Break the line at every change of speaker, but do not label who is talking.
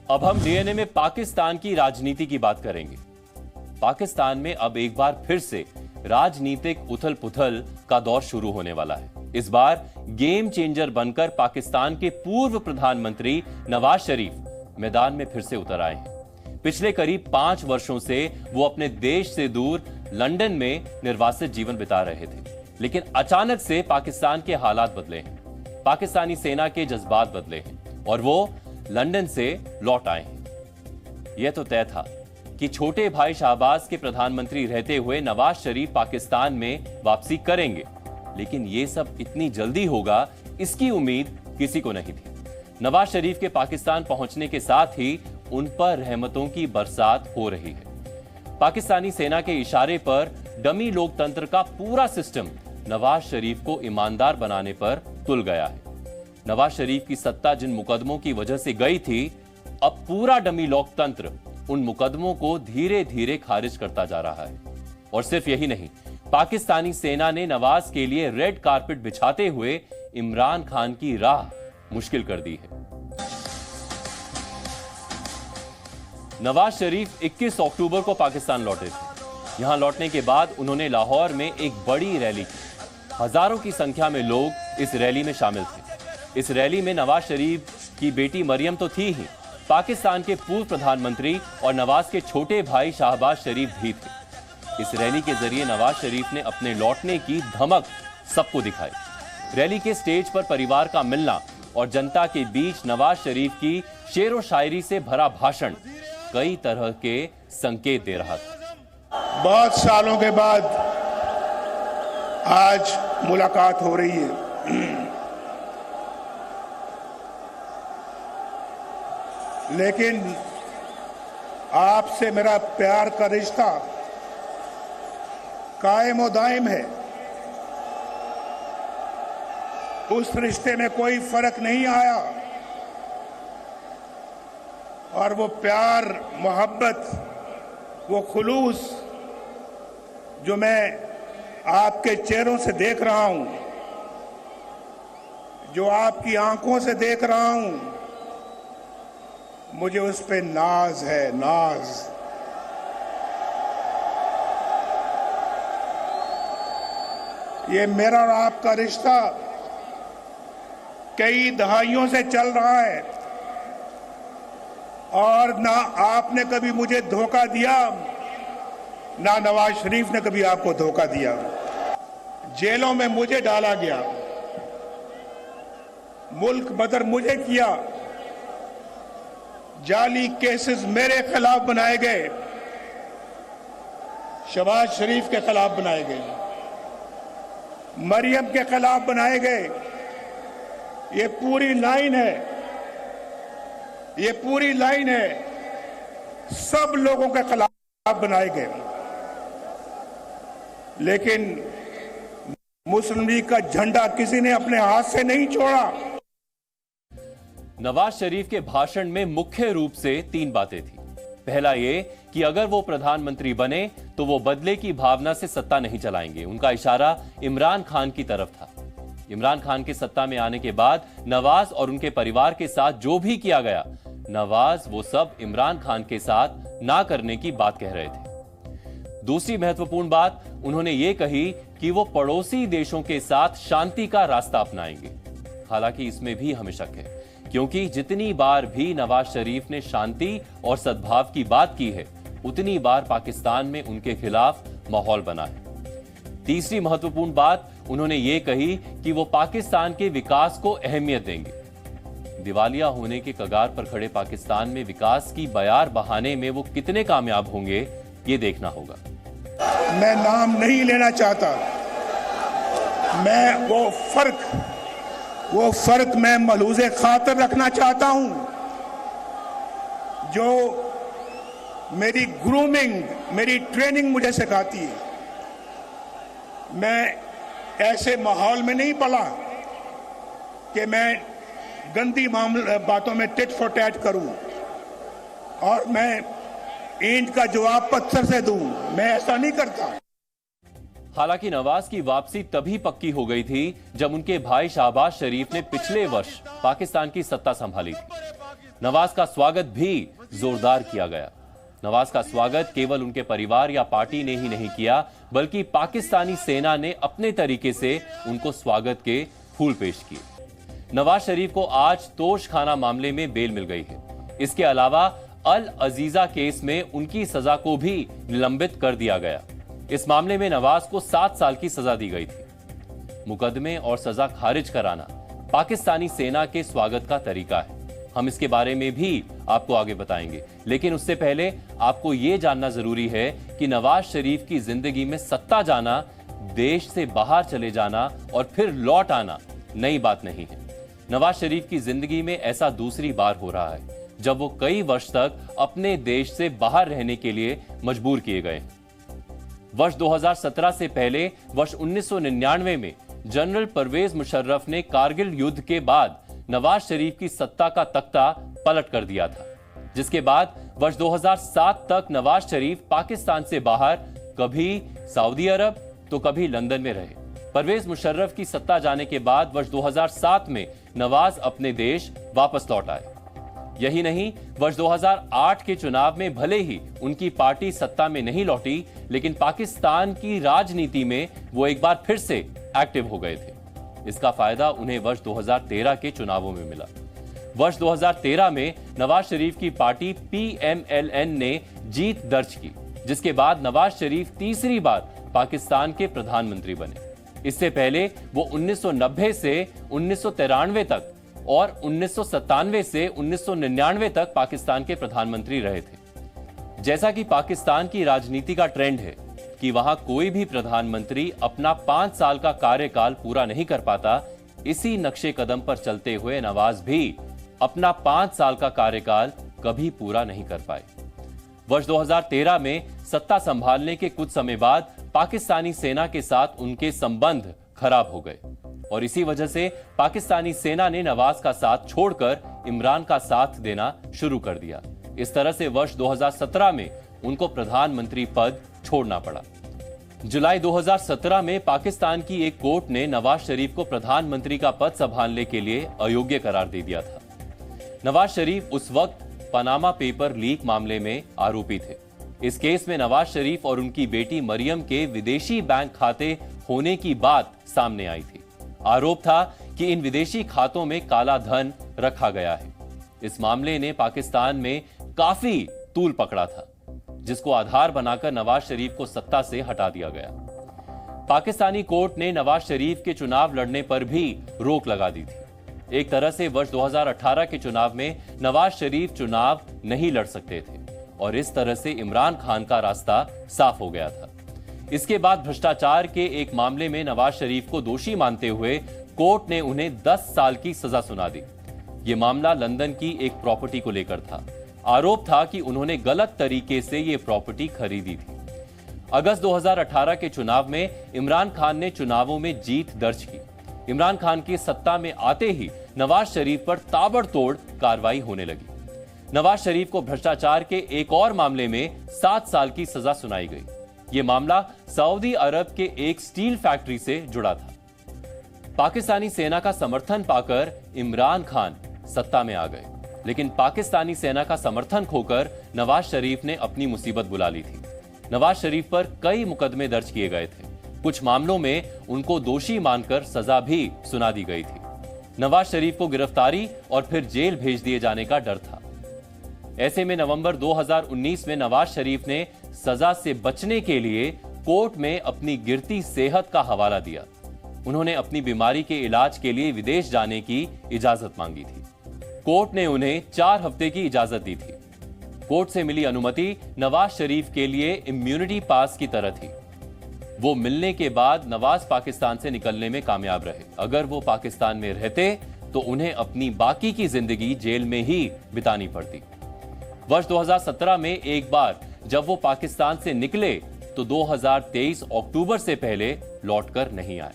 अब हम डीएनए में पाकिस्तान की राजनीति की बात करेंगे। पाकिस्तान में अब एक बार फिर से राजनीतिक उथल पुथल का दौर शुरू होने वाला है। इस बार गेम चेंजर बनकर पाकिस्तान के पूर्व प्रधानमंत्री नवाज शरीफ मैदान में फिर से उतर आए हैं। पिछले करीब 5 वर्षों से वो अपने देश से दूर लंदन में निर्वासित जीवन बिता रहे थे, लेकिन अचानक से पाकिस्तान के हालात बदले हैं, पाकिस्तानी सेना के जज्बात बदले हैं और वो लंदन से लौट आए हैं। यह तो तय था कि छोटे भाई शाहबाज के प्रधानमंत्री रहते हुए नवाज शरीफ पाकिस्तान में वापसी करेंगे, लेकिन यह सब इतनी जल्दी होगा इसकी उम्मीद किसी को नहीं थी। नवाज शरीफ के पाकिस्तान पहुंचने के साथ ही उन पर रहमतों की बरसात हो रही है। पाकिस्तानी सेना के इशारे पर डमी लोकतंत्र का पूरा सिस्टम नवाज शरीफ को ईमानदार बनाने पर तुल गया है। नवाज शरीफ की सत्ता जिन मुकदमों की वजह से गई थी, अब पूरा डमी लोकतंत्र उन मुकदमों को धीरे धीरे खारिज करता जा रहा है। और सिर्फ यही नहीं, पाकिस्तानी सेना ने नवाज के लिए रेड कारपेट बिछाते हुए इमरान खान की राह मुश्किल कर दी है। नवाज शरीफ 21 अक्टूबर को पाकिस्तान लौटे थे। यहां लौटने के बाद उन्होंने लाहौर में एक बड़ी रैली की। हजारों की संख्या में लोग इस रैली में शामिल थे। इस रैली में नवाज शरीफ की बेटी मरियम तो थी ही, पाकिस्तान के पूर्व प्रधानमंत्री और नवाज के छोटे भाई शाहबाज शरीफ भी थे। इस रैली के जरिए नवाज शरीफ ने अपने लौटने की धमक सबको दिखाई। रैली के स्टेज पर परिवार का मिलना और जनता के बीच नवाज शरीफ की शेरो शायरी से भरा भाषण कई तरह के संकेत दे रहा था।
बहुत सालों के बाद आज मुलाकात हो रही है, लेकिन आपसे मेरा प्यार का रिश्ता कायम और दायम है। उस रिश्ते में कोई फर्क नहीं आया और वो प्यार, मोहब्बत, वो खुलूस जो मैं आपके चेहरों से देख रहा हूं, जो आपकी आंखों से देख रहा हूं, मुझे उस पे नाज है, नाज। ये मेरा और आपका रिश्ता कई दहाइयों से चल रहा है और ना आपने कभी मुझे धोखा दिया, ना नवाज शरीफ ने कभी आपको धोखा दिया। जेलों में मुझे डाला गया, मुल्क बदर मुझे किया, जाली केसेस मेरे खिलाफ बनाए गए, शहबाज शरीफ के खिलाफ बनाए गए, मरियम के खिलाफ बनाए गए। ये पूरी लाइन है, ये पूरी लाइन है, सब लोगों के खिलाफ बनाए गए। लेकिन मुस्लिम लीग का झंडा किसी ने अपने हाथ से नहीं छोड़ा।
नवाज शरीफ के भाषण में मुख्य रूप से 3 बातें थी। पहला ये कि अगर वो प्रधानमंत्री बने तो वो बदले की भावना से सत्ता नहीं चलाएंगे। उनका इशारा इमरान खान की तरफ था। इमरान खान के सत्ता में आने के बाद नवाज और उनके परिवार के साथ जो भी किया गया, नवाज वो सब इमरान खान के साथ ना करने की बात कह रहे थे। दूसरी महत्वपूर्ण बात उन्होंने ये कही कि वो पड़ोसी देशों के साथ शांति का रास्ता अपनाएंगे। हालांकि इसमें भी हमें शक है, क्योंकि जितनी बार भी नवाज शरीफ ने शांति और सद्भाव की बात की है, उतनी बार पाकिस्तान में उनके खिलाफ माहौल बना है। तीसरी महत्वपूर्ण बात उन्होंने ये कही कि वो पाकिस्तान के विकास को अहमियत देंगे। दिवालिया होने के कगार पर खड़े पाकिस्तान में विकास की बयार बहाने में वो कितने कामयाब होंगे, ये देखना होगा।
मैं नाम नहीं लेना चाहता, मैं वो फर्क मैं मलूज़े खातर रखना चाहता हूं, जो मेरी ग्रूमिंग, मेरी ट्रेनिंग मुझे सिखाती है। मैं ऐसे माहौल में नहीं पला कि मैं गंदी बातों में टिट फॉर टैट करूं और मैं ईंट का जवाब पत्थर से दूं। मैं ऐसा नहीं करता।
हालांकि नवाज की वापसी तभी पक्की हो गई थी जब उनके भाई शाहबाज शरीफ ने पिछले वर्ष पाकिस्तान की सत्ता संभाली थी। नवाज का स्वागत भी जोरदार किया गया। नवाज का स्वागत केवल उनके परिवार या पार्टी ने ही नहीं किया, बल्कि पाकिस्तानी सेना ने अपने तरीके से उनको स्वागत के फूल पेश किए। नवाज शरीफ को आज तोशखाना मामले में बेल मिल गई है। इसके अलावा अल अजीजा केस में उनकी सजा को भी निलंबित कर दिया गया। इस मामले में नवाज को 7 साल की सजा दी गई थी। मुकदमे और सजा खारिज कराना पाकिस्तानी सेना के स्वागत का तरीका है। हम इसके बारे में भी आपको आगे बताएंगे, लेकिन उससे पहले आपको यह जानना जरूरी है कि नवाज शरीफ की जिंदगी में सत्ता जाना, देश से बाहर चले जाना और फिर लौट आना नई बात नहीं है। नवाज शरीफ की जिंदगी में ऐसा दूसरी बार हो रहा है जब वो कई वर्ष तक अपने देश से बाहर रहने के लिए मजबूर किए गए। वर्ष 2017 से पहले वर्ष 1999 में जनरल परवेज मुशर्रफ ने कारगिल युद्ध के बाद नवाज शरीफ की सत्ता का तख्ता पलट कर दिया था, जिसके बाद वर्ष 2007 तक नवाज शरीफ पाकिस्तान से बाहर कभी सऊदी अरब तो कभी लंदन में रहे। परवेज मुशर्रफ की सत्ता जाने के बाद वर्ष 2007 में नवाज अपने देश वापस लौट आए। यही नहीं, वर्ष 2008 के चुनाव में भले ही उनकी पार्टी सत्ता में नहीं लौटी, लेकिन पाकिस्तान की राजनीति में वो एक बार फिर से एक्टिव हो गए थे। इसका फायदा उन्हें वर्ष 2013 के चुनावों में मिला। वर्ष 2013 में नवाज शरीफ की पार्टी PMLN ने जीत दर्ज की, जिसके बाद नवाज शरीफ तीसरी बार पाकिस्तान के प्रधानमंत्री बने। इससे पहले वो 1990 से 1993 तक और 1997 से 1999 तक पाकिस्तान के प्रधानमंत्री रहे थे। जैसा कि पाकिस्तान की राजनीति का ट्रेंड है कि वहां कोई भी प्रधानमंत्री अपना 5 साल का कार्यकाल पूरा नहीं कर पाता, इसी नक्शे कदम पर चलते हुए नवाज भी अपना 5 साल का कार्यकाल कभी पूरा नहीं कर पाए। वर्ष 2013 में सत्ता संभालने के कुछ समय बाद पाकिस्तानी सेना के साथ उनके संबंध खराब हो गए और इसी वजह से पाकिस्तानी सेना ने नवाज का साथ छोड़कर इमरान का साथ देना शुरू कर दिया। इस तरह से वर्ष 2017 में उनको प्रधानमंत्री पद छोड़ना पड़ा। जुलाई 2017 में पाकिस्तान की एक कोर्ट ने नवाज शरीफ को प्रधानमंत्री का पद संभालने के लिए अयोग्य करार दे दिया था। नवाज शरीफ उस वक्त पनामा पेपर लीक मामले में आरोपी थे। इस केस में नवाज शरीफ और उनकी बेटी मरियम के विदेशी बैंक खाते होने की बात सामने आई थी। आरोप था कि इन विदेशी खातों में काला धन रखा गया है। इस मामले ने पाकिस्तान में काफी तूल पकड़ा था, जिसको आधार बनाकर नवाज शरीफ को सत्ता से हटा दिया गया। पाकिस्तानी कोर्ट ने नवाज शरीफ के चुनाव लड़ने पर भी रोक लगा दी थी। एक तरह से वर्ष 2018 के चुनाव में नवाज शरीफ चुनाव नहीं लड़ सकते थे और इस तरह से इमरान खान का रास्ता साफ हो गया था। इसके बाद भ्रष्टाचार के एक मामले में नवाज शरीफ को दोषी मानते हुए कोर्ट ने उन्हें 10 साल की सजा सुना दी। यह मामला लंदन की एक प्रॉपर्टी को लेकर था। आरोप था कि उन्होंने गलत तरीके से यह प्रॉपर्टी खरीदी थी। अगस्त 2018 के चुनाव में इमरान खान ने चुनावों में जीत दर्ज की। इमरान खान की सत्ता में आते ही नवाज शरीफ पर ताबड़तोड़ कार्रवाई होने लगी। नवाज शरीफ को भ्रष्टाचार के एक और मामले में 7 साल की सजा सुनाई गई। यह मामला सऊदी अरब के एक स्टील फैक्ट्री से जुड़ा था। पाकिस्तानी सेना का समर्थन पाकर इमरान खान सत्ता में आ गए, लेकिन पाकिस्तानी सेना का समर्थन खोकर नवाज शरीफ ने अपनी मुसीबत बुला ली थी। नवाज शरीफ पर कई मुकदमे दर्ज किए गए थे। कुछ मामलों में उनको दोषी मानकर सजा भी सुना दी गई थी। नवाज शरीफ को गिरफ्तारी और फिर जेल भेज दिए जाने का डर था। ऐसे में नवंबर 2019 में नवाज शरीफ ने सजा से बचने के लिए कोर्ट में अपनी गिरती सेहत का हवाला दिया। उन्होंने अपनी बीमारी के इलाज के लिए विदेश जाने की इजाजत मांगी थी। कोर्ट ने उन्हें 4 हफ्ते की इजाजत दी थी। कोर्ट से मिली अनुमति नवाज शरीफ के लिए इम्यूनिटी पास की तरह थी। वो मिलने के बाद नवाज पाकिस्तान से निकलने में कामयाब रहे। अगर वो पाकिस्तान में रहते तो उन्हें अपनी बाकी की जिंदगी जेल में ही बितानी पड़ती। वर्ष 2017 में एक बार जब वो पाकिस्तान से निकले तो 2023 अक्टूबर से पहले लौटकर नहीं आए।